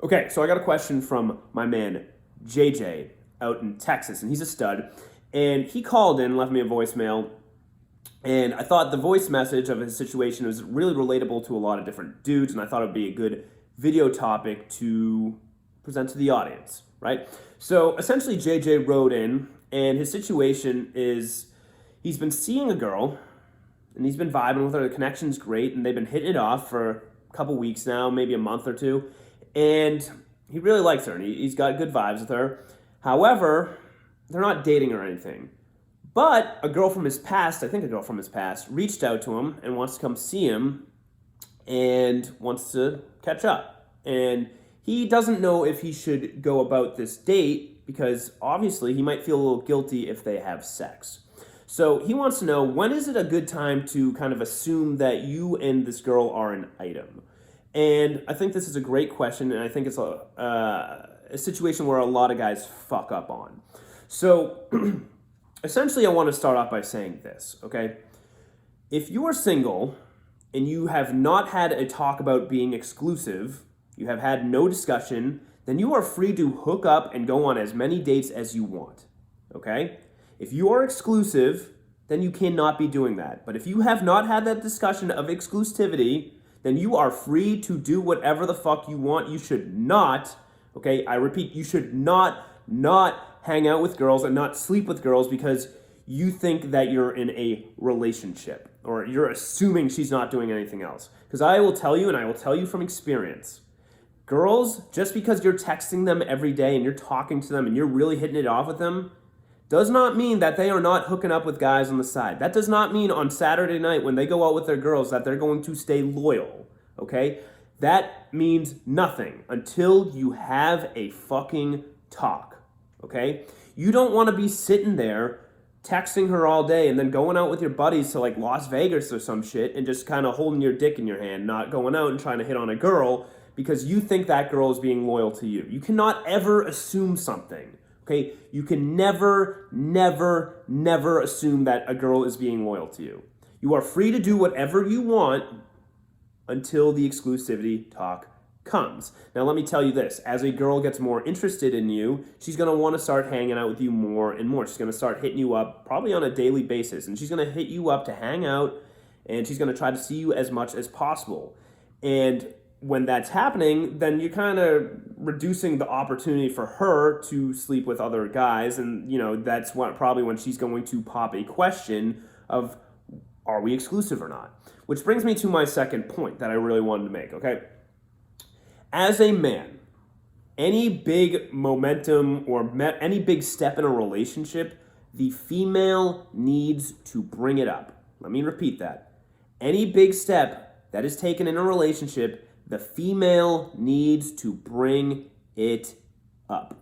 Okay, so I got a question from my man JJ out in Texas, and he's a stud. And he called in and left me a voicemail. And I thought the voice message of his situation was really relatable to a lot of different dudes, and I thought it would be a good video topic to present to the audience, right? So essentially, JJ wrote in, and his situation is he's been seeing a girl, and he's been vibing with her. The connection's great, and they've been hitting it off for a couple weeks now, maybe a month or two. And he really likes her, and he's got good vibes with her. However, they're not dating or anything. But a girl from his past, I think a girl from his past, reached out to him and wants to come see him and wants to catch up. And he doesn't know if he should go about this date because obviously he might feel a little guilty if they have sex. So he wants to know, when is it a good time to kind of assume that you and this girl are an item? And I think this is a great question, and I think it's a situation where a lot of guys fuck up on. So essentially, I want to start off by saying this, okay? If you are single and you have not had a talk about being exclusive, you have had no discussion, then you are free to hook up and go on as many dates as you want, okay? If you are exclusive, then you cannot be doing that. But if you have not had that discussion of exclusivity, then you are free to do whatever the fuck you want. You should not, okay, I repeat, you should not hang out with girls and not sleep with girls because you think that you're in a relationship or you're assuming she's not doing anything else. Because I will tell you, and I will tell you from experience, girls, just because you're texting them every day and you're talking to them and you're really hitting it off with them, does not mean that they are not hooking up with guys on the side. That does not mean on Saturday night when they go out with their girls that they're going to stay loyal, okay? That means nothing until you have a fucking talk, okay? You don't want to be sitting there texting her all day and then going out with your buddies to like Las Vegas or some shit and just kind of holding your dick in your hand, not going out and trying to hit on a girl because you think that girl is being loyal to you. You cannot ever assume something. Okay, you can never assume that a girl is being loyal to you. You are free to do whatever you want until the exclusivity talk comes. Now, let me tell you this. As a girl gets more interested in you, she's going to want to start hanging out with you more and more. She's going to start hitting you up probably on a daily basis, and she's going to hit you up to hang out, and she's going to try to see you as much as possible. And when that's happening, then you're kind of reducing the opportunity for her to sleep with other guys. And, that's probably when she's going to pop a question of, are we exclusive or not? Which brings me to my second point that I really wanted to make, okay? As a man, any big momentum or any big step in a relationship, the female needs to bring it up. Let me repeat that. Any big step that is taken in a relationship, the female needs to bring it up,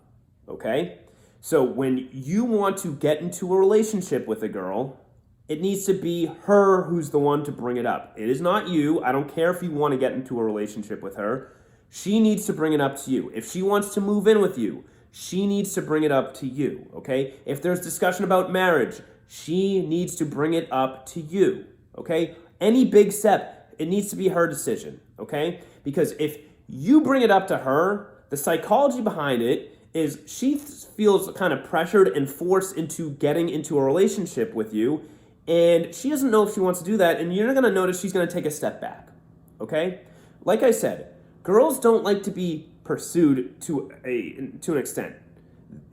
okay? So when you want to get into a relationship with a girl, it needs to be her who's the one to bring it up. It is not you. I don't care if you want to get into a relationship with her. She needs to bring it up to you. If she wants to move in with you, she needs to bring it up to you, okay? If there's discussion about marriage, she needs to bring it up to you, okay? Any big step, it needs to be her decision, okay? Because if you bring it up to her, the psychology behind it is she feels kind of pressured and forced into getting into a relationship with you, and she doesn't know if she wants to do that, and you're going to notice she's going to take a step back, okay? Like I said, girls don't like to be pursued to an extent.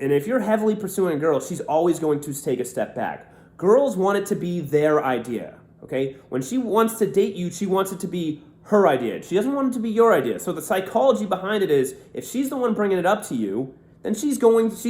And if you're heavily pursuing a girl, she's always going to take a step back. Girls want it to be their idea, okay? When she wants to date you, she wants it to be her idea. She doesn't want it to be your idea. So the psychology behind it is, if she's the one bringing it up to you, then she's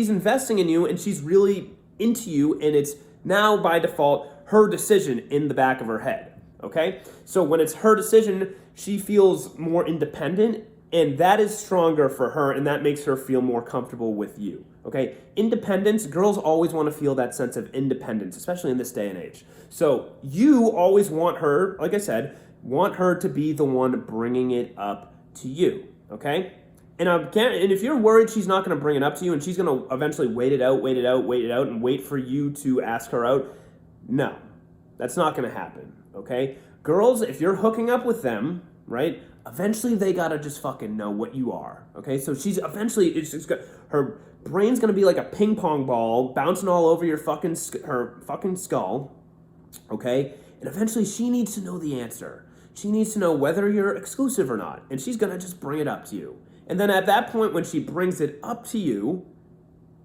investing in you and she's really into you, and it's now by default her decision in the back of her head, okay? So when it's her decision, she feels more independent, and that is stronger for her, and that makes her feel more comfortable with you, okay? Independence, girls always want to feel that sense of independence, especially in this day and age. So you always want her, like I said, want her to be the one bringing it up to you, okay? And if you're worried she's not going to bring it up to you and she's going to eventually wait it out, and wait for you to ask her out, no, that's not going to happen, okay? Girls, if you're hooking up with them, right, eventually they gotta just fucking know what you are, okay? So she's eventually, her brain's gonna be like a ping pong ball bouncing all over her fucking skull, okay? And eventually she needs to know the answer. She needs to know whether you're exclusive or not, and she's gonna just bring it up to you. And then at that point, when she brings it up to you,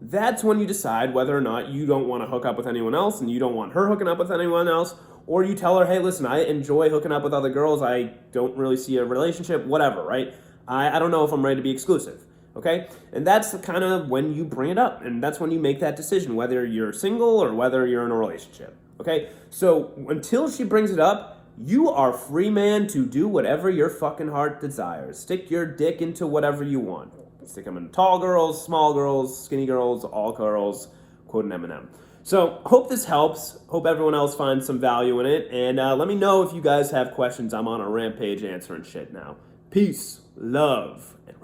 that's when you decide whether or not you don't want to hook up with anyone else and you don't want her hooking up with anyone else, or you tell her, hey, listen, I enjoy hooking up with other girls. I don't really see a relationship, whatever, right? I don't know if I'm ready to be exclusive, okay? And that's kind of when you bring it up, and that's when you make that decision, whether you're single or whether you're in a relationship, okay? So until she brings it up, you are free, man, to do whatever your fucking heart desires. Stick your dick into whatever you want. Stick them in tall girls, small girls, skinny girls, all girls, quote an Eminem. So, hope this helps. Hope everyone else finds some value in it. And let me know if you guys have questions. I'm on a rampage answering shit now. Peace, love, and